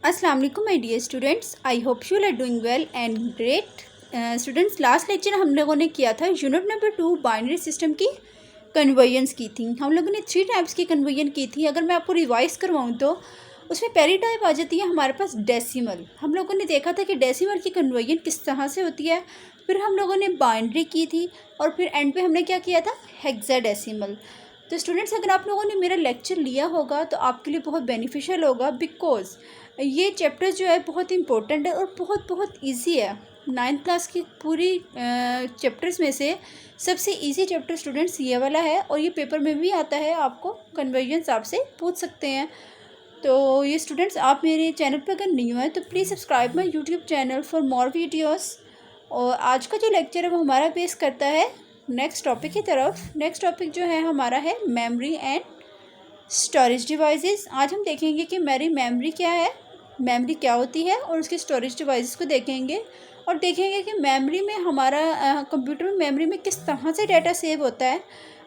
अस्सलाम वालेकुम my dear students, I hope you are doing well and great. Students, last lecture हम लोगों ने किया था यूनिट नंबर 2 बाइनरी सिस्टम की कन्वर्जन्स की थी। हम लोगों ने 3 टाइप्स की कन्वर्जन की थी। अगर मैं आपको रिवाइज़ करवाऊँ तो उसमें पहली टाइप आ जाती है हमारे पास डेसिमल। हम लोगों ने देखा था कि डेसिमल की कन्वर्जन किस तरह से होती है। फिर हम लोगों ने बाइनरी की थी और फिर एंड पे हमने क्या किया था, हेक्साडेसिमल। तो स्टूडेंट्स, अगर आप लोगों ने मेरा लेक्चर लिया होगा तो आपके लिए बहुत बेनिफिशियल होगा, बिकॉज़ ये चैप्टर जो है बहुत इंपॉर्टेंट है और बहुत बहुत इजी है। 9th क्लास की पूरी चैप्टर्स में से सबसे इजी चैप्टर स्टूडेंट्स ये वाला है और ये पेपर में भी आता है। आपको कन्वर्जन्स आपसे पूछ सकते हैं। तो ये स्टूडेंट्स, आप मेरे चैनल पर अगर न्यू है तो please subscribe my YouTube channel for more videos. और आज का जो लेक्चर है वो हमारा बेस करता है नेक्स्ट टॉपिक की तरफ। नेक्स्ट टॉपिक जो है हमारा है मेमोरी एंड स्टोरेज डिवाइसेस। आज हम देखेंगे कि मेरी मेमोरी क्या है, मेमोरी क्या होती है, और उसके स्टोरेज डिवाइसेस को देखेंगे और देखेंगे कि मेमोरी में हमारा कंप्यूटर में मेमोरी में किस तरह से डाटा सेव होता है।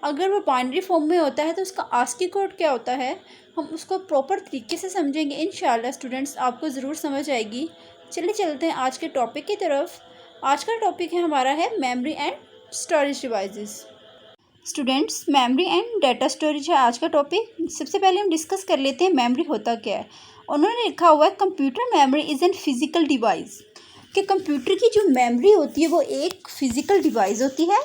अगर वो बाइनरी फॉर्म में होता है तो उसका आस्की कोड क्या होता है, हम उसको प्रॉपर तरीके से समझेंगे। इंशाल्लाह स्टूडेंट्स, आपको ज़रूर समझ आएगी। चलिए चलते हैं आज के टॉपिक की तरफ। आज का टॉपिक है हमारा है memory and storage devices. Students, memory and data storage है आज का टॉपिक। सबसे पहले हम डिस्कस कर लेते हैं मेमोरी होता क्या है। उन्होंने लिखा हुआ है computer memory is an physical device, कि कंप्यूटर की जो मेमोरी होती है वो एक फिजिकल डिवाइस होती है।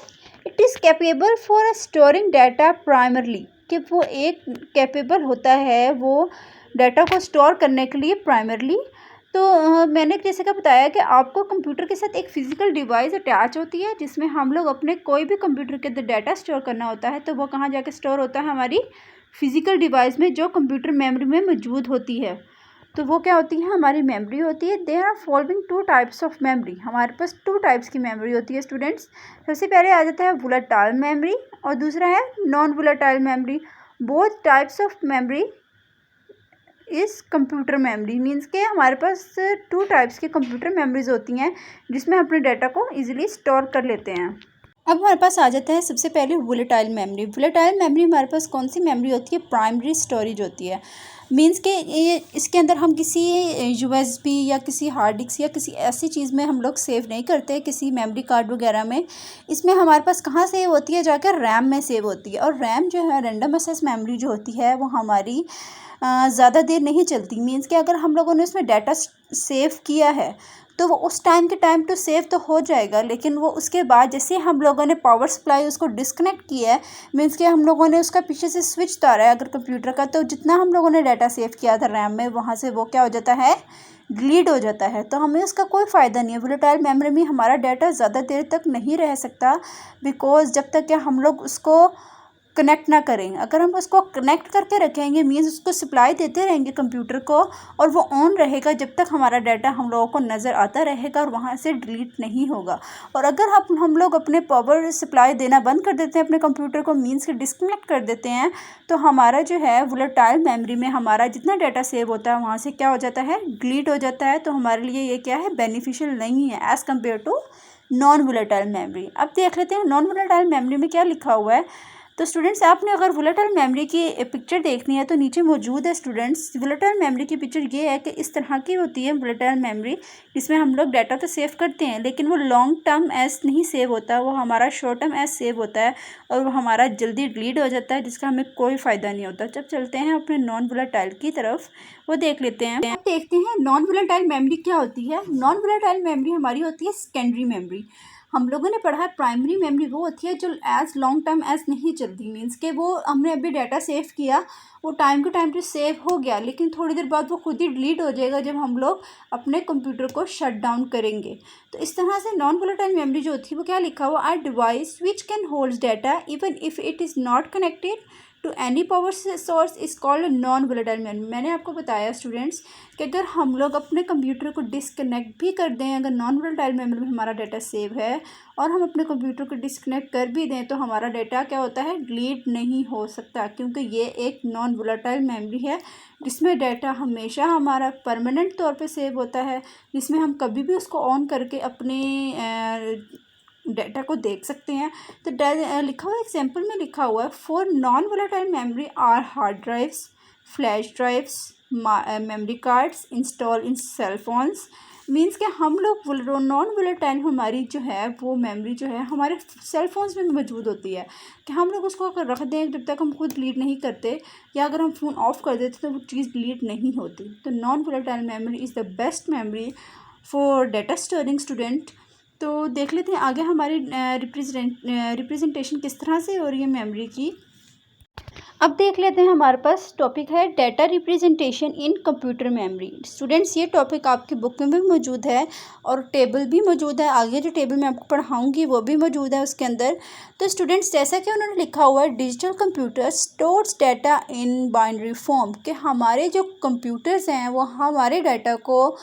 It is capable for storing data primarily, कि वो एक कैपेबल होता है वो डाटा को स्टोर करने के लिए प्राइमरली। तो मैंने जैसे कि बताया कि आपको कंप्यूटर के साथ एक फ़िज़िकल डिवाइस अटैच होती है जिसमें हम लोग अपने कोई भी कंप्यूटर के अंदर डाटा स्टोर करना होता है तो वो कहाँ जाके स्टोर होता है, हमारी फ़िज़िकल डिवाइस में जो कंप्यूटर मेमोरी में मौजूद होती है। तो वो क्या होती है, हमारी मेमोरी होती है। There are following 2 types of memory. हमारे पास 2 टाइप्स की मेमोरी होती है स्टूडेंट्स। सबसे पहले आ जाता है वोलेटाइल मेमोरी और दूसरा है non volatile memory. Both types of memory इस कंप्यूटर मेमोरी मीन्स के हमारे पास 2 टाइप्स की कंप्यूटर मेमोरीज होती हैं जिसमें हम अपने डाटा को इजीली स्टोर कर लेते हैं। अब हमारे पास आ जाता है सबसे पहले वोलेटाइल मेमोरी। वोलेटाइल मेमोरी हमारे पास कौन सी मेमोरी होती है, प्राइमरी स्टोरेज होती है। मीन्स के ये इसके अंदर हम किसी यूएसबी या किसी हार्ड डिस्क या किसी ऐसी चीज़ में हम लोग सेव नहीं करते, किसी मेमोरी कार्ड वगैरह में। इसमें हमारे पास कहाँ सेव होती है, जाकर रैम में सेव होती है। और रैम जो है, रैंडम एक्सेस मेमोरी जो होती है, वो हमारी ज़्यादा देर नहीं चलती। मीन्स कि अगर हम लोगों ने उसमें डाटा सेव किया है तो वो उस टाइम के टाइम तो सेव तो हो जाएगा, लेकिन वो उसके बाद जैसे हम लोगों ने पावर सप्लाई उसको डिस्कनेक्ट किया है, मीन्स कि हम लोगों ने उसका पीछे से स्विच तारा है अगर कंप्यूटर का, तो जितना हम लोगों ने डाटा सेव किया था रैम में, वहाँ से वो क्या हो जाता है, डिलीट हो जाता है। तो हमें उसका कोई फ़ायदा नहीं है। वोलेटाइल मेमोरी में हमारा डाटा ज़्यादा देर तक नहीं रह सकता, बिकॉज जब तक कि हम लोग उसको कनेक्ट ना करें। अगर हम उसको कनेक्ट करके रखेंगे, मीन्स उसको सप्लाई देते रहेंगे कंप्यूटर को, और वो ऑन रहेगा जब तक हमारा डाटा हम लोगों को नज़र आता रहेगा और वहाँ से डिलीट नहीं होगा। और अगर हम लोग अपने पावर सप्लाई देना बंद कर देते हैं अपने कंप्यूटर को, मीन्स के डिस्कनेक्ट कर देते हैं, तो हमारा जो है वोलेटाइल मेमोरी में हमारा जितना डाटा सेव होता है वहाँ से क्या हो जाता है, डिलीट हो जाता है। तो हमारे लिए ये क्या है, बेनिफिशियल नहीं है as compare to non volatile memory. अब देख लेते हैं नॉन वोलेटाइल मेमोरी में क्या लिखा हुआ है। तो स्टूडेंट्स, आपने अगर वोलेटाइल मेमोरी की पिक्चर देखनी है तो नीचे मौजूद है स्टूडेंट्स। वोलेटाइल मेमोरी की पिक्चर ये है कि इस तरह की होती है वोलेटाइल मेमोरी, जिसमें हम लोग डाटा तो सेव करते हैं लेकिन वो लॉन्ग टर्म एज नहीं सेव होता, वो हमारा शॉर्ट टर्म एज सेव होता है और वो हमारा जल्दी डिलीट हो जाता है, जिसका हमें कोई फ़ायदा नहीं होता। जब चलते हैं अपने नॉन वोलेटाइल की तरफ, वो देख लेते हैं। अब देखते हैं नॉन वोलेटाइल मेमोरी क्या होती है। नॉन वोलेटाइल मेमोरी हमारी होती है सेकेंडरी मेमोरी। हम लोगों ने पढ़ा है प्राइमरी मेमोरी वो होती है जो एज लॉन्ग टर्म एज नहीं चलती। मीन्स के वो हमने अभी डाटा सेव किया, वो टाइम टू टाइम तो सेव हो गया, लेकिन थोड़ी देर बाद वो खुद ही डिलीट हो जाएगा जब हम लोग अपने कंप्यूटर को शट डाउन करेंगे। तो इस तरह से नॉन वोलेटाइल मेमोरी जो होती है वो क्या लिखा हुआ, are devices which can hold data even if it is not connected to any power source is called non volatile memory. मैंने आपको बताया स्टूडेंट्स कि अगर हम लोग अपने कंप्यूटर को डिसकनेक्ट भी कर दें, अगर नॉन वोलेटाइल मेमोरी में हमारा डाटा सेव है और हम अपने कंप्यूटर को डिसकनेक्ट कर भी दें तो हमारा डाटा क्या होता है, डिलीट नहीं हो सकता, क्योंकि ये एक नॉन वोलेटाइल मेमोरी है जिसमें डाटा हमेशा हमारा परमानेंट तौर पे सेव होता है, जिसमें हम कभी भी उसको ऑन करके अपने डाटा को देख सकते हैं। तो लिखा हुआ एग्जाम्पल में लिखा हुआ है, for non volatile memory are hard drives, flash drives, memory cards install in cell phones. Means कि हम लोग नॉन वोलेटाइल हमारी जो है वो मेमोरी जो है हमारे सेल फोन्स में भी मौजूद होती है, कि हम लोग उसको अगर रख दें जब तक हम खुद डिलीट नहीं करते, या अगर हम फ़ोन ऑफ कर देते तो वो चीज़ डिलीट नहीं होती। तो non volatile memory is the best memory for data storing student. तो देख लेते हैं आगे हमारी रिप्रेजेंटेशन किस तरह से हो रही है मेमोरी की। अब देख लेते हैं हमारे पास टॉपिक है data representation in computer memory. Students ये टॉपिक आपकी बुक में भी मौजूद है और टेबल भी मौजूद है, आगे जो टेबल मैं आपको पढ़ाऊंगी वो भी मौजूद है उसके अंदर। तो स्टूडेंट्स जैसा कि उन्होंने लिखा हुआ है digital computer stores data in binary form, कि हमारे जो कंप्यूटर्स हैं वो हमारे डाटा को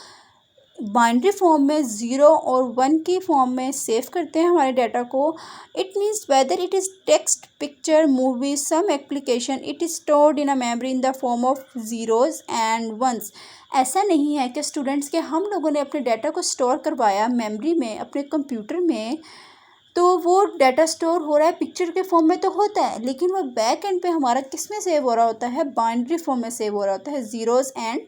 बाइनरी फॉर्म में 0 और 1 की फॉर्म में सेव करते हैं हमारे डाटा को। It means whether it is text, picture, movie, some application, it is stored in a memory in the form of zeros and ones. ऐसा नहीं है कि स्टूडेंट्स के हम लोगों ने अपने डाटा को स्टोर करवाया मेमोरी में अपने कंप्यूटर में, तो वो डाटा स्टोर हो रहा है पिक्चर के फॉर्म में तो होता है, लेकिन वो बैक एंड पे हमारा किस में सेव हो रहा होता है, बाइनरी फॉर्म में सेव हो रहा होता है, ज़ीरोज़ एंड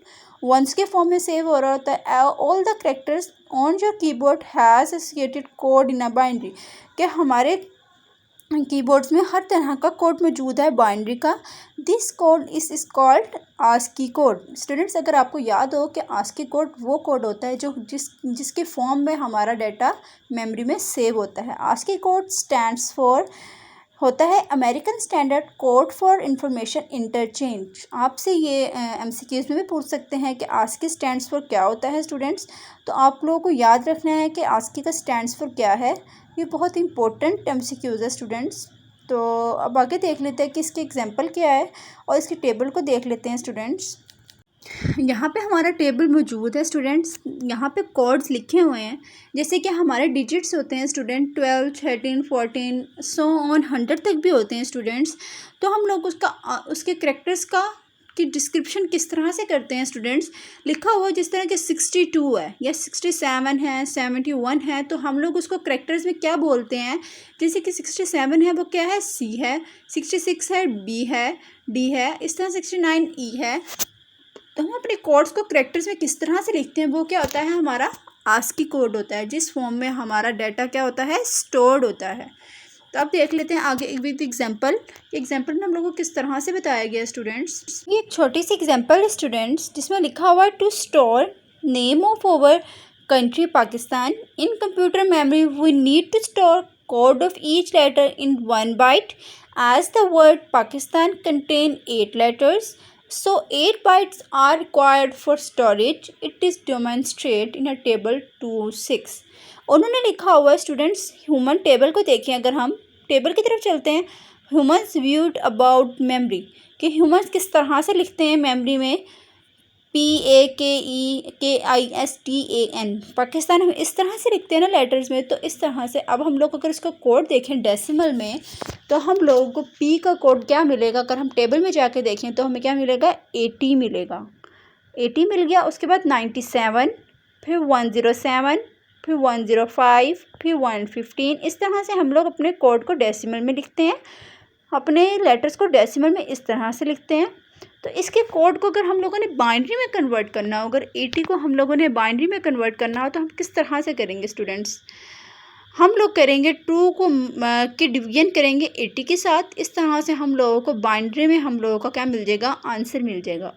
वंस के फॉर्म में सेव हो रहा होता है। All the characters on your keyboard has associated code in a binary, कि हमारे कीबोर्ड्स में हर तरह का कोड मौजूद है बाइनरी का। This code is called ASCII code. Students अगर आपको याद हो कि आस्की कोड वो कोड होता है जो जिसके फॉर्म में हमारा डाटा मेमोरी में सेव होता है। आस्की कोड स्टैंड्स फॉर होता है American standard code for information interchange. आपसे ये एमसीक्यूज़ में भी पूछ सकते हैं कि आस्की स्टैंड्स फॉर क्या होता है स्टूडेंट्स। तो आप लोगों को याद रखना है कि आस्की का स्टैंड्स फॉर क्या है। ये बहुत इंपॉर्टेंट एमसीक्यूज़ है स्टूडेंट्स। तो अब आगे देख लेते हैं कि इसके एग्जांपल क्या है और इसकी टेबल को देख लेते हैं स्टूडेंट्स। यहाँ पे हमारा टेबल मौजूद है स्टूडेंट्स। यहाँ पे कोड्स लिखे हुए हैं, जैसे कि हमारे डिजिट्स होते हैं स्टूडेंट 12, 13, 14 सो ऑन 100 तक भी होते हैं स्टूडेंट्स। तो हम लोग उसके करैक्टर्स की डिस्क्रिप्शन किस तरह से करते हैं स्टूडेंट्स। लिखा हुआ जिस तरह के 62 है या 67 है, 71 है, तो हम लोग उसको करैक्टर्स में क्या बोलते हैं। जैसे कि 67 है वो क्या है, सी है, 66 है बी है, डी है, इस तरह 69 ई है। तो हम अपने कोड्स को करैक्टर्स में किस तरह से लिखते हैं, वो क्या होता है हमारा आस्की कोड होता है, जिस फॉर्म में हमारा डाटा क्या होता है, स्टोर्ड होता है। तो अब देख लेते हैं आगे विद एग्जांपल में हम लोगों को किस तरह से बताया गया है स्टूडेंट्स। ये एक छोटी सी एग्जांपल है स्टूडेंट्स जिसमें लिखा हुआ है to store name of our country Pakistan in computer memory we need to store code of each letter in 1 byte as the word Pakistan contain 8 letters. So 8 bytes are required for storage. It is demonstrated in a table 2.6. उन्होंने लिखा हुआ है students human table को देखिए। अगर हम table की तरफ चलते हैं, ह्यूमन्स व्यूड अबाउट मेमोरी, कि ह्यूमन्स किस तरह से लिखते हैं मेमोरी में, PAKEKISTAN, पाकिस्तान हम इस तरह से लिखते हैं ना लेटर्स में। तो इस तरह से अब हम लोग अगर इसका कोड देखें डेसिमल में, तो हम लोगों को P का कोड क्या मिलेगा, अगर हम टेबल में जाके देखें तो हमें क्या मिलेगा, 80 मिलेगा। 80 मिल गया, उसके बाद 97, फिर 107, फिर 105, फिर 115। इस तरह से हम लोग अपने कोड को डेसिमल में लिखते हैं, अपने लेटर्स को डेसिमल में इस तरह से लिखते हैं। तो इसके कोड को अगर हम लोगों ने बाइनरी में कन्वर्ट करना हो, अगर 80 को हम लोगों ने बाइनरी में कन्वर्ट करना हो, तो हम किस तरह से करेंगे स्टूडेंट्स। हम लोग करेंगे 2 को की डिवीजन करेंगे 80 के साथ। इस तरह से हम लोगों को बाइनरी में हम लोगों का क्या मिल जाएगा, आंसर मिल जाएगा।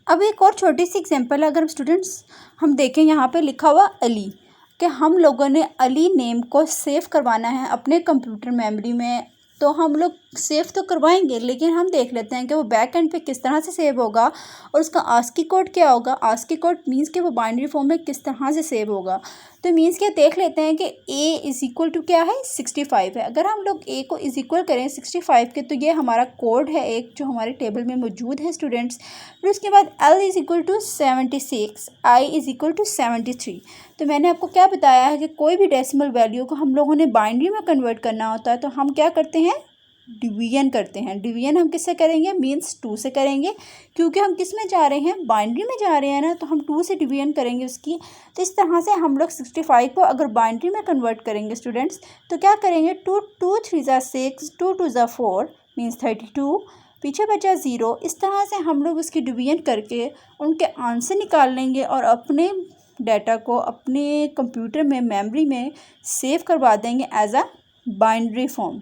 अब एक और छोटी सी एग्जांपल है, अगर स्टूडेंट्स हम देखें यहाँ पे लिखा हुआ अली, कि हम लोगों ने अली नेम को सेव करवाना है अपने कंप्यूटर मेमोरी में। तो हम लोग सेव तो करवाएंगे, लेकिन हम देख लेते हैं कि वो बैक एंड पे किस तरह से सेव होगा और उसका आस्की कोड क्या होगा। आस्की कोड मीन्स कि वो बाइनरी फॉर्म में किस तरह से सेव होगा। तो मीन्स क्या देख लेते हैं कि A इज़ इक्वल टू क्या है, 65 है। अगर हम लोग A को इज़ इक्वल करें 65 के, तो ये हमारा कोड है एक जो हमारे टेबल में मौजूद है स्टूडेंट्स। फिर उसके बाद L is equal to 76, I is equal to 73। तो मैंने आपको क्या बताया है कि कोई भी डेसिमल वैल्यू को हम लोगों ने बाइनरी में कन्वर्ट करना होता है, तो हम क्या करते हैं, डिवीजन करते हैं। डिवीजन हम किससे करेंगे, मीन्स 2 से करेंगे, क्योंकि हम किस में जा रहे हैं, बाइनरी में जा रहे हैं ना, तो हम 2 से डिवीजन करेंगे उसकी। तो इस तरह से हम लोग 65 को अगर बाइनरी में कन्वर्ट करेंगे स्टूडेंट्स, तो क्या करेंगे, 2 2 3 ज़ा 6, 2 2 ज़ा 4 मीन्स 32, पीछे बचा 0। इस तरह से हम लोग उसकी डिवीजन करके उनके आंसर निकाल लेंगे और अपने डाटा को अपने कंप्यूटर में मेमोरी में सेव करवा देंगे एज अ बाइनरी फॉर्म।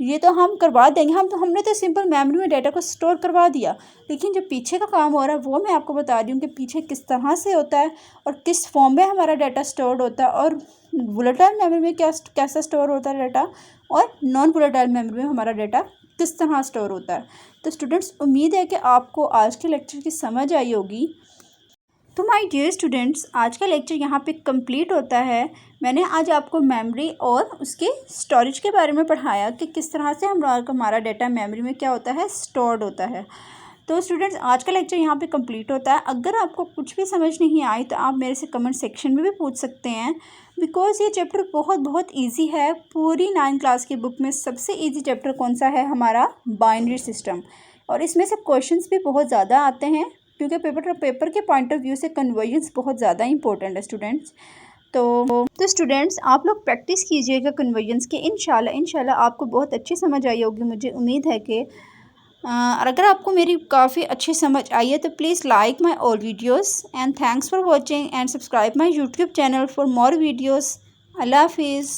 ये तो हम करवा देंगे, हमने तो सिंपल मेमोरी में डाटा को स्टोर करवा दिया, लेकिन जो पीछे का काम हो रहा है वो मैं आपको बता रही हूँ कि पीछे किस तरह से होता है और किस फॉर्म में हमारा डाटा स्टोर होता है और वोलेटाइल मेमोरी में कैसा स्टोर होता है डाटा और नॉन वोलेटाइल मेमोरी में हमारा डाटा किस तरह स्टोर होता है। तो स्टूडेंट्स, उम्मीद है कि आपको आज के लेक्चर की समझ आई होगी। तो माय डियर स्टूडेंट्स, आज का लेक्चर यहाँ पे कंप्लीट होता है। मैंने आज आपको मेमोरी और उसके स्टोरेज के बारे में पढ़ाया कि किस तरह से हमारा डाटा मेमोरी में क्या होता है, स्टोर्ड होता है। तो स्टूडेंट्स, आज का लेक्चर यहाँ पे कंप्लीट होता है। अगर आपको कुछ भी समझ नहीं आई तो आप मेरे से कमेंट सेक्शन में भी पूछ सकते हैं, बिकॉज़ ये चैप्टर बहुत ईजी है। पूरी 9 क्लास की बुक में सबसे ईजी चैप्टर कौन सा है, हमारा बाइनरी सिस्टम। और इसमें से क्वेश्चंस भी बहुत ज़्यादा आते हैं क्योंकि पेपर के पॉइंट ऑफ व्यू से कन्वर्जन्स बहुत ज़्यादा इंपॉर्टेंट है स्टूडेंट्स। तो स्टूडेंट्स, आप लोग प्रैक्टिस कीजिएगा कन्वर्जन्स के। इंशाल्लाह आपको बहुत अच्छी समझ आई होगी। मुझे उम्मीद है कि अगर आपको मेरी काफ़ी अच्छी समझ आई है तो please like my all videos and thanks for watching and subscribe my YouTube channel for more videos. अल्लाह हाफिज़।